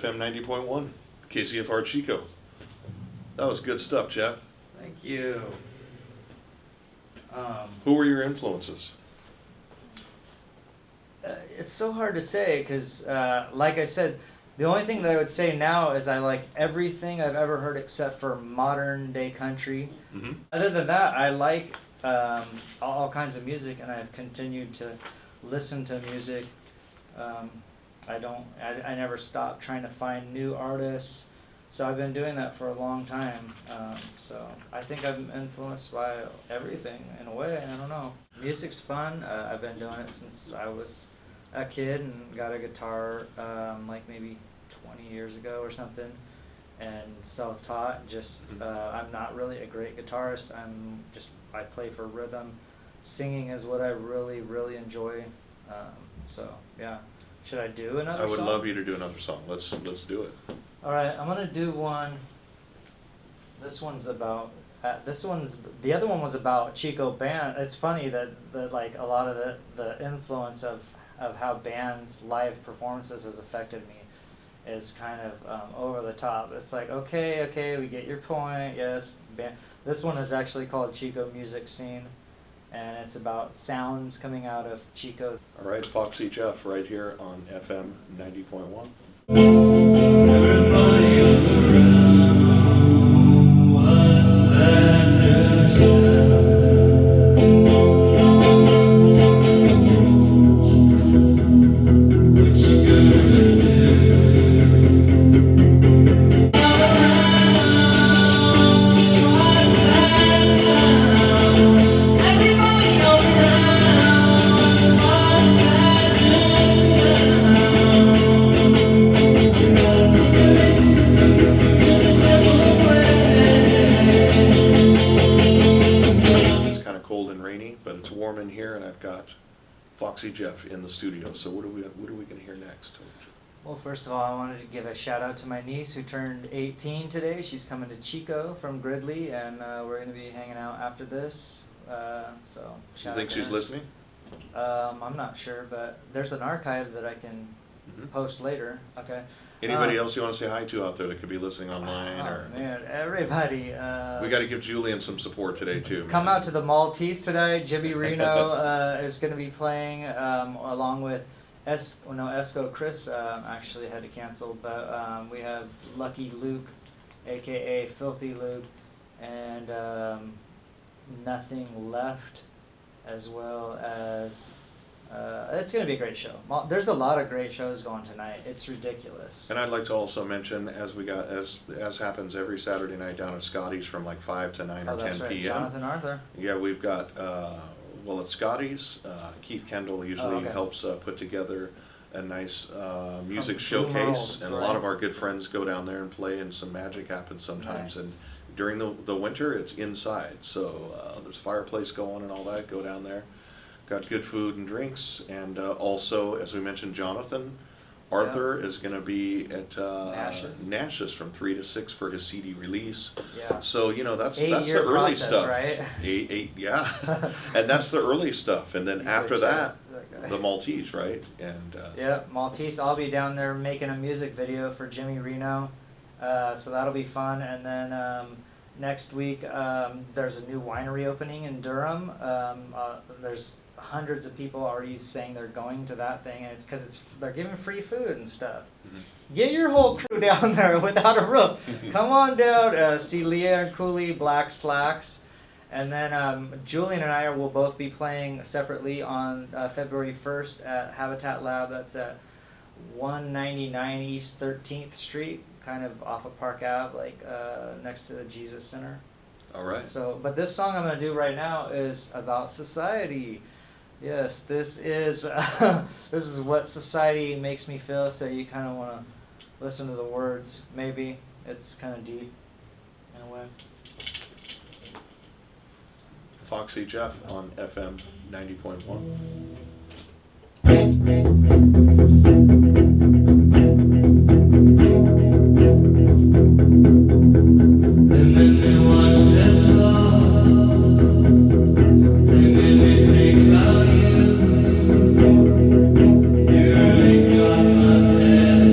FM 90.1, KZFR Chico. That was good stuff, Jeff. Thank you. Who were your influences? It's so hard to say because, like I said, the only thing that I would say now is I like everything I've ever heard except for modern day country. Mm-hmm. Other than that, I like all kinds of music, and I've continued to listen to music. I never stop trying to find new artists, so I've been doing that for a long time. So I think I'm influenced by everything in a way. I don't know. Music's fun. I've been doing it since I was a kid and got a guitar like maybe 20 years ago or something, and self-taught. I'm not really a great guitarist. I play for rhythm. Singing is what I really, really enjoy. So yeah. Should I do another song? I would love you to do another song. Let's do it. All right, I'm gonna do one. This one's about. The other one was about Chico band. It's funny that like a lot of the influence of how bands live performances has affected me is kind of over the top. It's like okay, we get your point. Yes, band. This one is actually called Chico Music Scene, and it's about sounds coming out of Chico. All right, Foxy Jeff, right here on FM 90.1. Everybody around, what's that new sound? What you gonna do? What's that sound? Everybody around, what's that new It's kind of cold and rainy, but it's warm in here, and I've got Foxy Jeff in the studio. So what are we going to hear next? Well, first of all, I wanted to give a shout out to my niece who turned 18 today. She's coming to Chico from Gridley, and we're going to be hanging out after this. So You shout think out to she's her. listening? I'm not sure, but there's an archive that I can post later. Okay. Anybody else you want to say hi to out there that could be listening online? Oh man, everybody. We got to give Julian some support today too. Come man. out to the Maltese today. Jimmy Reno is going to be playing along with Esco Chris actually had to cancel, but we have Lucky Luke, aka Filthy Luke, and Nothing Left, as well as it's going to be a great show. There's a lot of great shows going tonight. It's ridiculous. And I'd like to also mention, as happens every Saturday night down at Scotty's from like 5 to 9 or 10 that's right. p.m. Jonathan Arthur. Yeah, we've got, at Scotty's, Keith Kendall usually okay. helps put together a nice music From showcase, Blue and a Rose, lot right. of our good friends go down there and play, and some magic happens sometimes. Nice. And during the winter, it's inside, so there's a fireplace going and all that. Go down there. Got good food and drinks, and also, as we mentioned, Jonathan Arthur is going to be at Nash's from 3 to 6 for his CD release. Yeah. So that's the 8-year early process, stuff. right? Eight, yeah. And that's the early stuff, and then He's after legit, that, that guy. the Maltese, right? And Yeah, Maltese. I'll be down there making a music video for Jimmy Reno, so that'll be fun. And then next week there's a new winery opening in Durham. There's hundreds of people already saying they're going to that thing, and it's because they're giving free food and stuff. Get your whole crew down there without a roof. Come on down, see Leah and Cooley, Black Slacks. And then Julian and I will both be playing separately on February 1st at Habitat Lab. That's at 199 East 13th Street, kind of off of Park Ave, like next to the Jesus Center. all right. So, but this song I'm going to do right now is about society. Yes, this is this is what society makes me feel. So you kind of want to listen to the words. Maybe it's kind of deep in a way. Foxy Jeff on FM 90.1. They made me watch TED Talks. They made me think about you. You really got my head.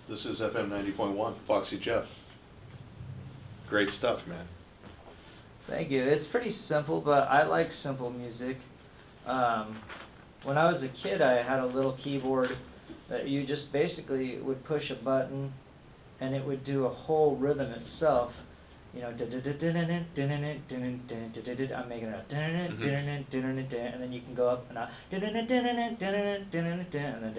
This is FM 90.1, Foxy Jeff. Great stuff, man. Thank you. It's pretty simple, but I like simple music. When I was a kid, I had a little keyboard that you just basically would push a button and it would do a whole rhythm itself. You know, I'm making it, and then you can go up and out, and then down.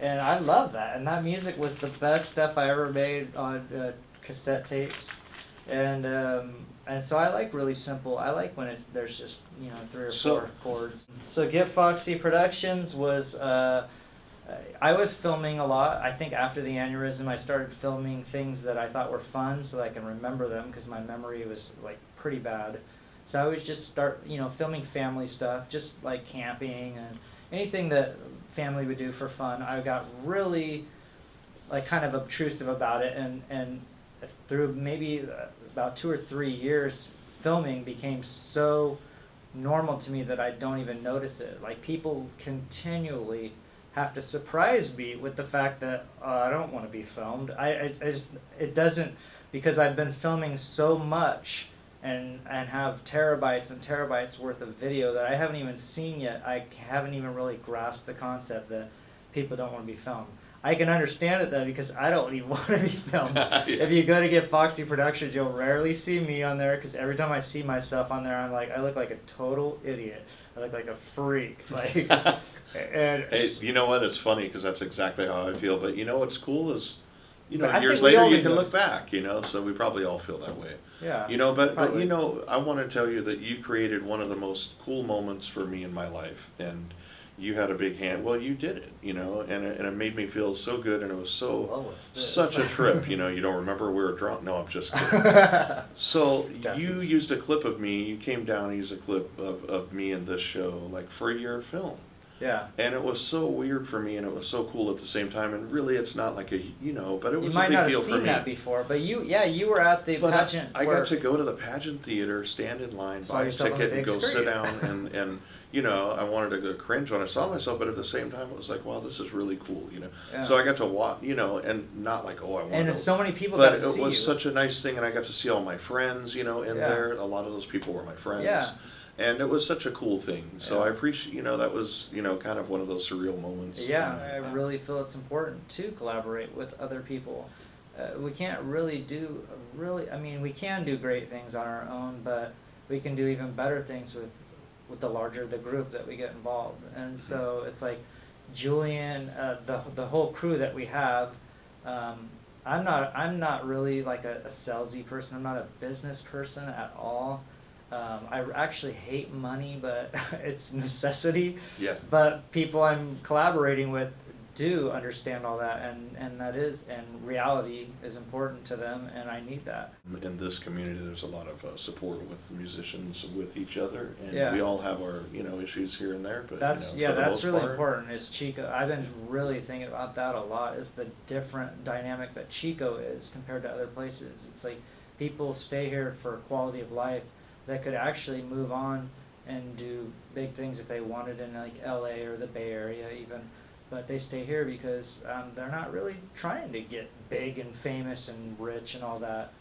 And I love that, and that music was the best stuff I ever made on cassette tapes. And so I like really simple. I like when there's just, you know, 3 or 4 chords. So Get Foxy Productions was, I was filming a lot. I think after the aneurysm I started filming things that I thought were fun so that I can remember them, because my memory was like pretty bad. So I would just start, you know, filming family stuff, just like camping and anything that family would do for fun. I got really like kind of obtrusive about it, and through maybe about 2 or 3 years, filming became so normal to me that I don't even notice it. Like, people continually have to surprise me with the fact that I don't want to be filmed. I just, it doesn't, because I've been filming so much and have terabytes and terabytes worth of video that I haven't even seen yet. I haven't even really grasped the concept that people don't want to be filmed. I can understand it though, because I don't even want to be filmed. Yeah. If you go to Get Foxy Productions, you'll rarely see me on there, because every time I see myself on there, I'm like, I look like a total idiot. I look like a freak. Like, and Hey, you know what? It's funny because that's exactly how I feel. But you know what's cool is, you know, But I years think we later all you do can look this. back. You know, so we probably all feel that way. yeah, You know, but probably. you know, I want to tell you that you created one of the most cool moments for me in my life, and you had a big hand. Well, you did it, you know, and it made me feel so good, and it was so What was this? such a trip. You know, you don't remember we were drunk? No, I'm just kidding. So you Definitely. used a clip of me. You came down and used a clip of me in this show, like for your film. Yeah. And it was so weird for me, and it was so cool at the same time. And really, it's not like a, you know, but it was You a might big not have deal for seen me. that before, but you were at the But pageant. I where- got to go to the pageant theater, stand in line, Saw buy a yourself on the ticket, and big go sit screen. down. And you know, I wanted to go cringe when I saw myself, but at the same time, it was like, wow, this is really cool, you know. Yeah. So I got to watch, you know, and not like, oh, I want And to. so many people But got to it see was you. such a nice thing, and I got to see all my friends, you know, in Yeah. there. A lot of those people were my friends. Yeah. And it was such a cool thing. So Yeah. I appreciate, you know, that was, you know, kind of one of those surreal moments. Yeah, I really feel it's important to collaborate with other people. We can't really do I mean, we can do great things on our own, but we can do even better things with the larger the group that we get involved. And so it's like Julian, the whole crew that we have. I'm not really like a salesy person. I'm not a business person at all. I actually hate money, but it's necessity. Yeah. But people I'm collaborating with do understand all that, and reality is important to them, and I need that. In this community, there's a lot of support with musicians, with each other, and Yeah. we all have our, issues here and there, but, That's for yeah, the that's most really part, important. Is Chico? I've been really thinking about that a lot. Is the different dynamic that Chico is compared to other places. It's like people stay here for quality of life that could actually move on and do big things if they wanted in like LA or the Bay Area even, but they stay here because they're not really trying to get big and famous and rich and all that.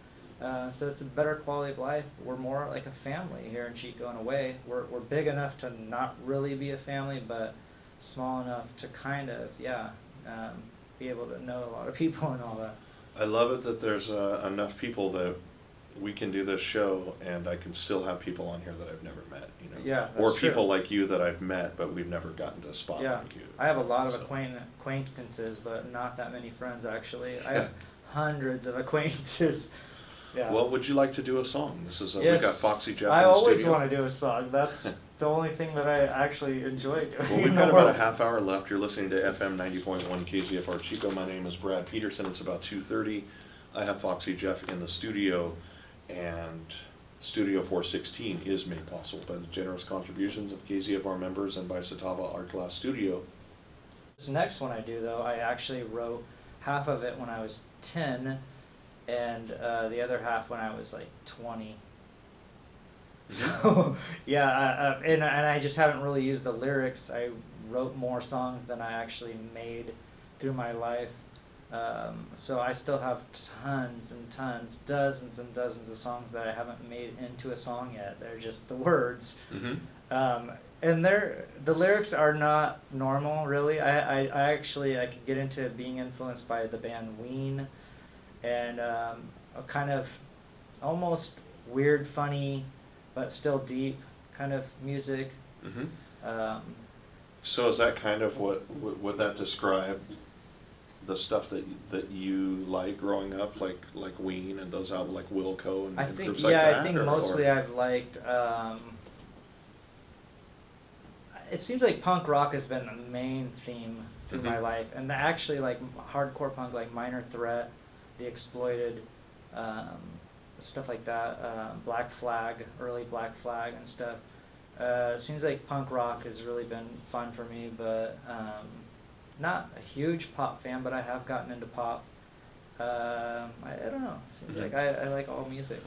So it's a better quality of life. We're more like a family here in Chico in a way. We're big enough to not really be a family, but small enough to kind of, be able to know a lot of people and all that. I love it that there's enough people that we can do this show, and I can still have people on here that I've never met, Yeah, or that's true. people like you that I've met, but we've never gotten to spotlight Yeah, you. I have a lot of So- acquaintances, but not that many friends actually. I have hundreds of acquaintances. Yeah. Well, would you like to do a song? This is we Yes, got Foxy Jeff I in the always studio. want to do a song. That's the only thing that I actually enjoy doing. Well, in we've the got about a world. half hour left. You're listening to FM 90.1 KZFR Chico. My name is Brad Peterson. It's about 2:30. I have Foxy Jeff in the studio, and Studio 416 is made possible by the generous contributions of KZFR members and by Satava Art Glass Studio. This next one I do though, I actually wrote half of it when I was 10, and the other half when I was like 20. So yeah, and I just haven't really used the lyrics. I wrote more songs than I actually made through my life. So I still have tons and tons, dozens and dozens of songs that I haven't made into a song yet. They're just the words. Mm-hmm. And the lyrics are not normal, really. I actually I could get into being influenced by the band Ween, and a kind of almost weird, funny, but still deep kind of music. Mm-hmm. So is that kind of what would that describe the stuff that you like growing up, like Ween and those albums like Wilco and I think groups like that? I think mostly I've liked. It seems like punk rock has been the main theme through my life, and actually like hardcore punk, like Minor Threat, The Exploited, stuff like that. Black Flag, early Black Flag and stuff. It seems like punk rock has really been fun for me, but not a huge pop fan, but I have gotten into pop. I don't know. It seems like I like all music.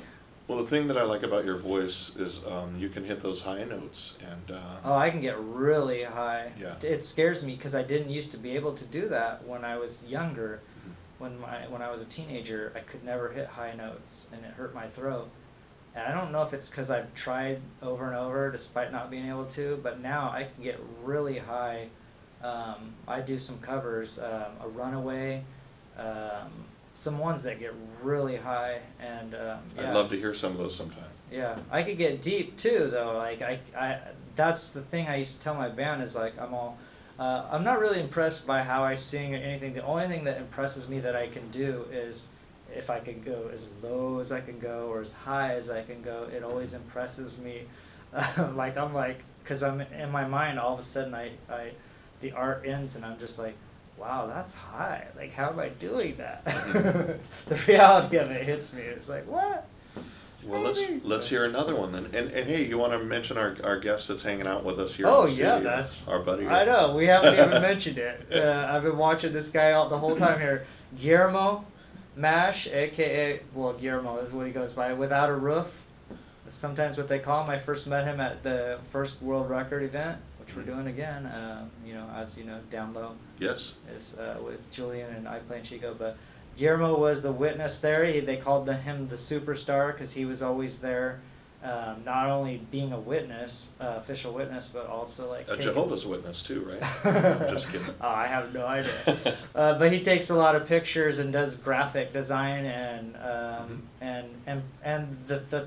Well, the thing that I like about your voice is you can hit those high notes, and Oh, I can get really high. Yeah. It scares me because I didn't used to be able to do that when I was younger. When I was a teenager, I could never hit high notes, and it hurt my throat. And I don't know if it's because I've tried over and over despite not being able to, but now I can get really high. I do some covers, a Runaway, some ones that get really high, and yeah. I'd love to hear some of those sometime. Yeah, I could get deep too, though. Like I that's the thing I used to tell my band is like I'm not really impressed by how I sing or anything. The only thing that impresses me that I can do is if I can go as low as I can go or as high as I can go. It always impresses me. Because I'm in my mind, all of a sudden the art ends and I'm just like, wow, that's high. Like, how am I doing that? The reality of it hits me. It's like, what? It's Well, crazy. let's hear another one then. And hey, you want to mention our guest that's hanging out with us here? Oh, in the yeah, studio, that's our buddy. I know, we haven't even mentioned it. I've been watching this guy out the whole time here. Guillermo Mash, aka, well, Guillermo is what he goes by, Without a Roof. Sometimes what they call him. I first met him at the first World Record event, which we're doing again. As you know, down low Yes. is with Julian and I play in Chico. But Guillermo was the witness there. They called him the superstar because he was always there, not only being a witness, official witness, but also like A taking- Jehovah's Witness too, right? Just kidding. Oh, I have no idea. But he takes a lot of pictures and does graphic design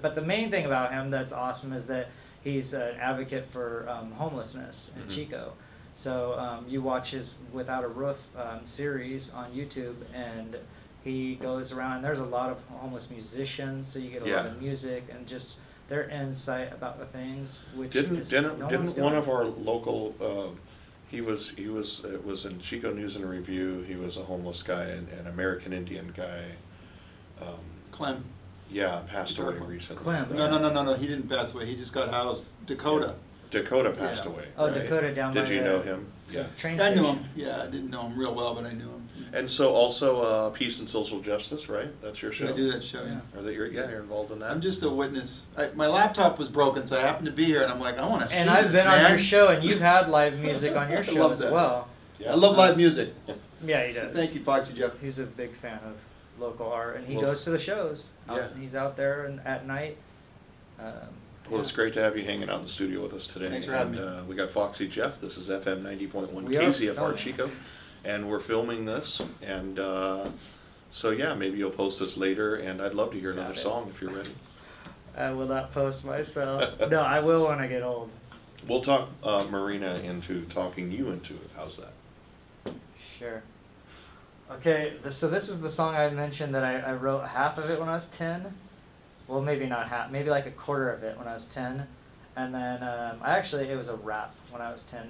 but the main thing about him that's awesome is that he's an advocate for homelessness in Chico. So you watch his Without a Roof series on YouTube, and he goes around, and there's a lot of homeless musicians, so you get a lot Yeah. of music and just their insight about the things, which Didn't is, didn't no didn't one's one doing. of our local he was it was in Chico News and Review. He was a homeless guy, an American Indian guy. Um, Clem. yeah, passed away Clem. recently. Clem. No, he didn't pass away, he just got housed. Dakota. Dakota passed Yeah. away. Oh, right? Dakota down Did by you the know him? Yeah. train I knew station. him, yeah, I didn't know him real well, but I knew him. And so also Peace and Social Justice, right? That's your show. I do that show, yeah. Or that you're involved in that. I'm just a witness. My laptop was broken, so I happened to be here, and I'm like, I want to see And this, I've been on man. your show, and you've had live music on your I show love as that. well. Yeah. I love live music. Yeah, he So does. thank you, Foxy Jeff. He's a big fan of local art, and he Well, goes to the shows. yeah. He's out there at night. Well, it's great to have you hanging out in the studio with us today. Thanks for having and, me. We got Foxy Jeff. This is FM 90.1 We are KZFR filming. Chico, and we're filming this. And so yeah, maybe you'll post this later. And I'd love to hear another Got it. song if you're ready. I will not post myself. No, I will when I get old. We'll talk Marina into talking you into it. How's that? Sure. Okay, so this is the song I mentioned that I wrote half of it when I was 10. Well, maybe not half, maybe like a quarter of it when I was 10. And then it was a rap when I was 10,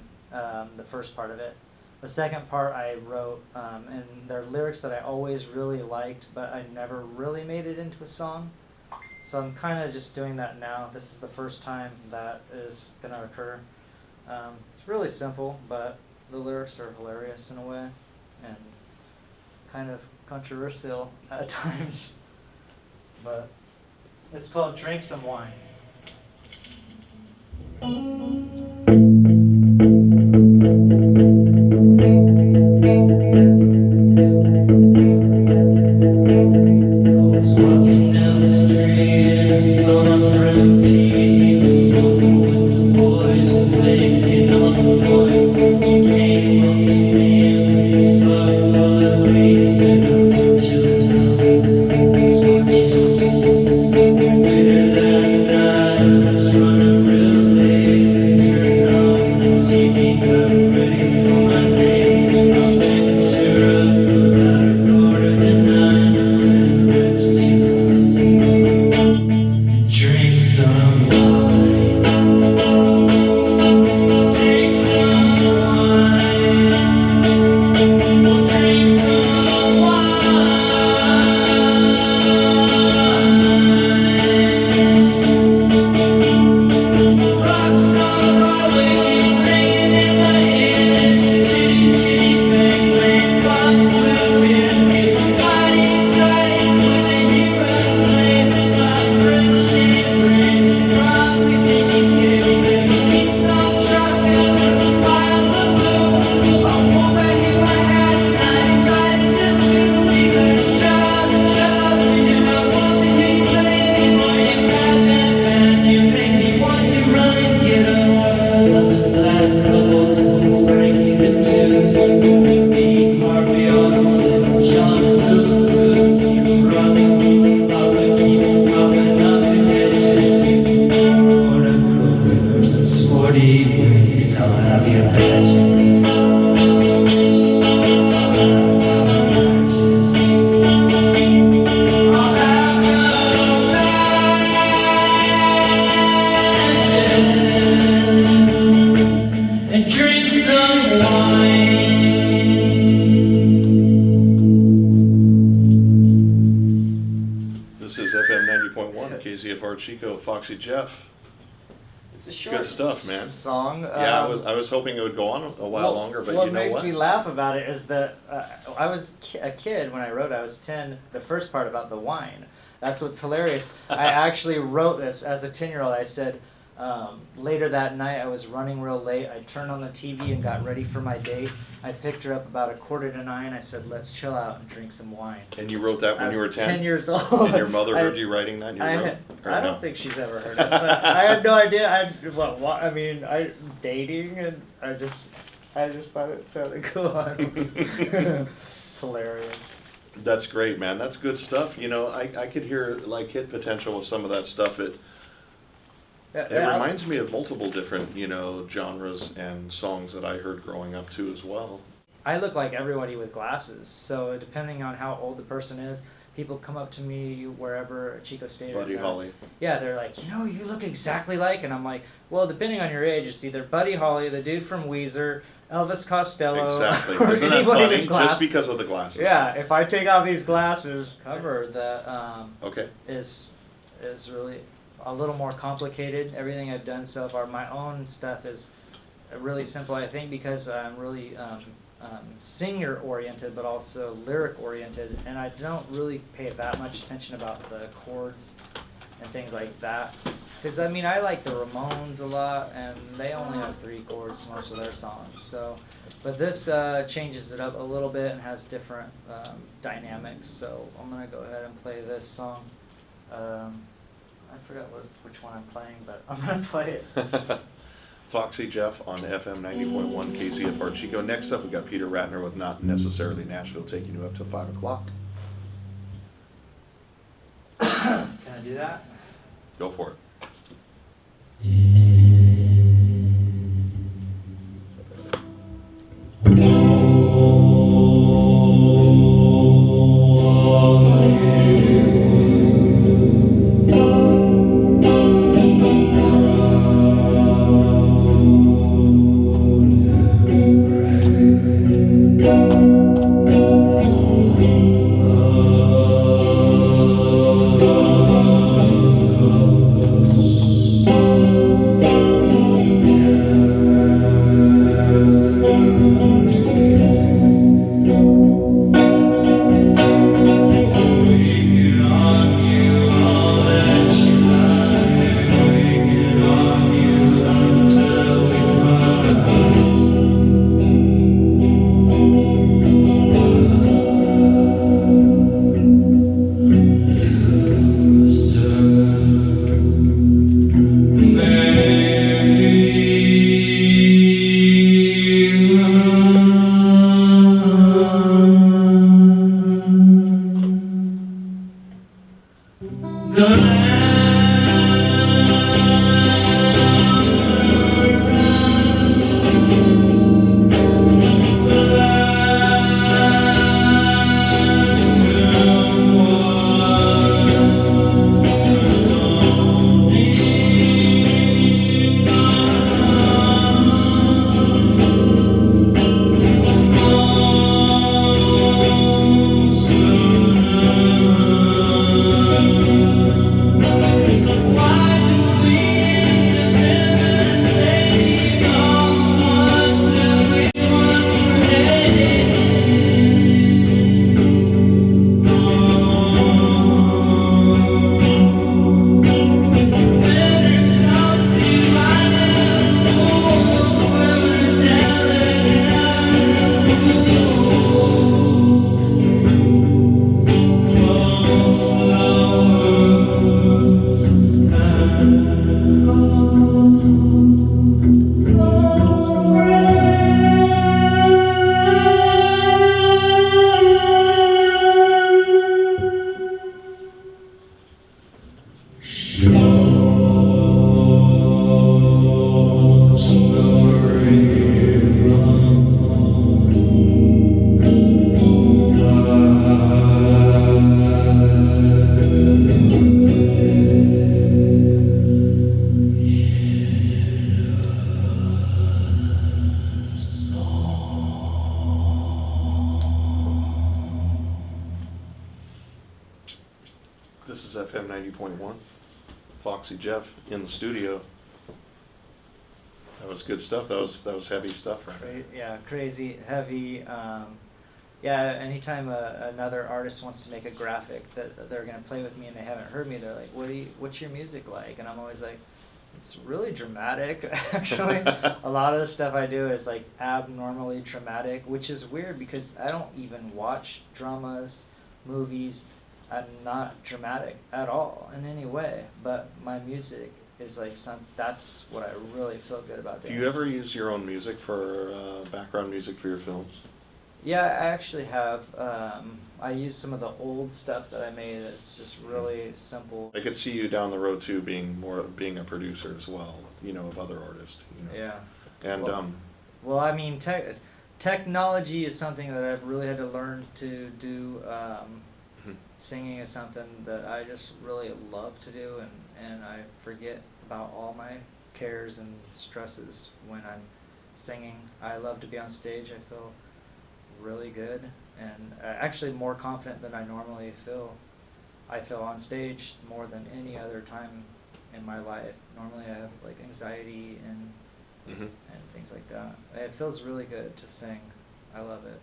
the first part of it. The second part I wrote, and they're lyrics that I always really liked, but I never really made it into a song. So I'm kind of just doing that now. This is the first time that is going to occur. It's really simple, but the lyrics are hilarious in a way, and kind of controversial at times. But it's called Drink Some Wine. I was walking down the street and I saw my friend Pete. He was smoking with the boys and making all the noise. He came up to me and with a smile full of glee, he said, "I'm chilling out. Let's watch you sing." Later that night, I was running real late. I turned on the TV, got ready for my date. I picked her up about a quarter to 9. I said, "Let's drink some wine. Drink some wine. We'll drink some wine. Rock song Broadway keep ringing in my ears. Chitty chitty bang bang, pops with beers. Get mighty excited when they hear us play. My friend Shane Briggs probably think he's gay because he keeps on trucking with a pile of blue. I'm warm, I hit my hat and I'm excited to sue. We better shut up, and I want to hear you play anymore. You bad, bad, bad, you make me want to run and get up. Loving black couples and Frankie the Tooth. Me, Harvey Oswald, and John Lewis Booth. Keep rocking, keep popping, keep dropping off your hedges. Cornucopia versus 40 ways. I'll have your badges. I'll have your badges. I'll have your badges. And drink some wine. This is FM 90.1 KZFR Chico. Foxy Jeff. It's a short Good stuff, man. song. Yeah, I was hoping it would go on a while longer, but what you know makes what? me laugh about it is that I was a kid when I wrote it. I was 10. The first part about the wine. That's what's hilarious. I actually wrote this as a 10-year-old. I said, later that night, I was running real late. I turned on the TV and got ready for my date. I picked her up about a quarter to 9. I said, "Let's chill out and drink some wine." And you wrote that when I you were was 10? 10 years old. And your mother I- heard you writing that and you wrote? Or I no? don't think she's ever heard it. But I had no idea. I mean, dating, and I just thought it sounded cool. It's hilarious. That's great, man. That's good stuff. You know, I could hear like hit potential with some of that stuff. It reminds me of multiple different, you know, genres and songs that I heard growing up too as well. I look like everybody with glasses, so depending on how old the person is, people come up to me wherever at Chico State. Buddy or Holly. Yeah, they're like, you know, you look exactly like, and I'm like, well, depending on your age, it's either Buddy Holly, the dude from Weezer, Elvis Costello, Exactly. or Isn't that anybody funny? with glasses. Just because of the glasses. Yeah, if I take off these glasses, cover that Okay. is really a little more complicated. Everything I've done so far, my own stuff is really simple. I think because I'm really singer oriented, but also lyric oriented, and I don't really pay that much attention about the chords and things like that. Because I mean, I like the Ramones a lot, and they only have 3 chords most of their songs. So, but this changes it up a little bit and has different dynamics. So I'm gonna go ahead and play this song. I forgot which one I'm playing, but I'm gonna play it. Foxy Jeff on FM 90.1 KZFR Chico. Next up, we got Peter Ratner with Not Necessarily Nashville, taking you up to 5 o'clock. Can I do that? Go for it. This is FM 90.1. Foxy Jeff in the studio. That was good stuff. That was heavy stuff right there. Yeah, crazy, heavy. Yeah, anytime another artist wants to make a graphic that they're gonna play with me and they haven't heard me, they're like, "What's your music like?" And I'm always like, "It's really dramatic." Actually, a lot of the stuff I do is like abnormally dramatic, which is weird because I don't even watch dramas, movies. I'm not dramatic at all in any way, but my music is like that's what I really feel good about doing. Do you ever use your own music for background music for your films? Yeah, I actually have. I use some of the old stuff that I made that's just really simple. I could see you down the road too being a producer as well, you know, of other artists, you know. Yeah. And well, I mean, technology is something that I've really had to learn to do Mhm. Singing is something that I just really love to do, and I forget about all my cares and stresses when I'm singing. I love to be on stage. I feel really good, and actually more confident than I normally feel. I feel on stage more than any other time in my life. Normally I have like anxiety Mhm. and things like that. It feels really good to sing. I love it.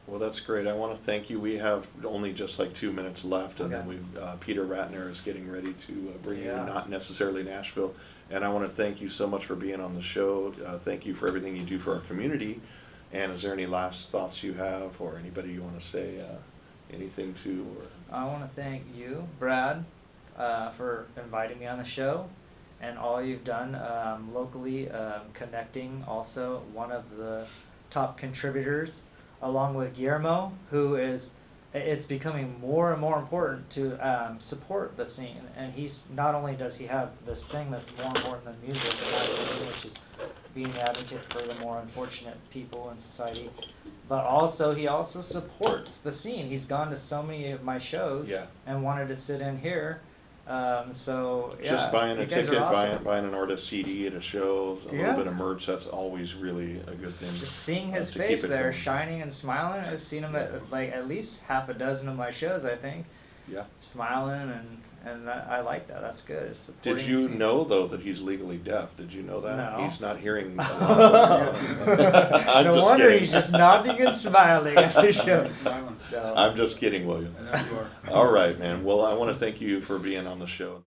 Well, that's great. I want to thank you. We have only just like 2 minutes left, and then Okay. we've Peter Ratner is getting ready to bring you, Yeah. not necessarily Nashville. And I want to thank you so much for being on the show. Thank you for everything you do for our community. And is there any last thoughts you have, or anybody you want to say anything to? Or I want to thank you, Brad, for inviting me on the show, and all you've done locally, connecting also one of the top contributors, along with Guillermo, who is, it's becoming more and more important to support the scene. And he's, not only does he have this thing that's more important than music, which is being an advocate for the more unfortunate people in society, but also he also supports the scene. He's gone to so many of my shows Yeah. and wanted to sit in here. So yeah, just buying a you guys ticket, are awesome. buying an artist CD at a show, a Yeah. little bit of merch, that's always really a good thing. Just seeing his to keep face it there, going. shining and smiling. I've seen him at like at least half a dozen of my shows, I think. Yeah. Smiling and that, I like that. That's good. It's Did supporting you the scene. know though that he's legally deaf? Did you know that? No. He's not hearing. I'm No just wonder kidding. he's just nodding and smiling at the show. Smiling. No. I'm just kidding, William. I know you are. All right, man. Well, I want to thank you for being on the show.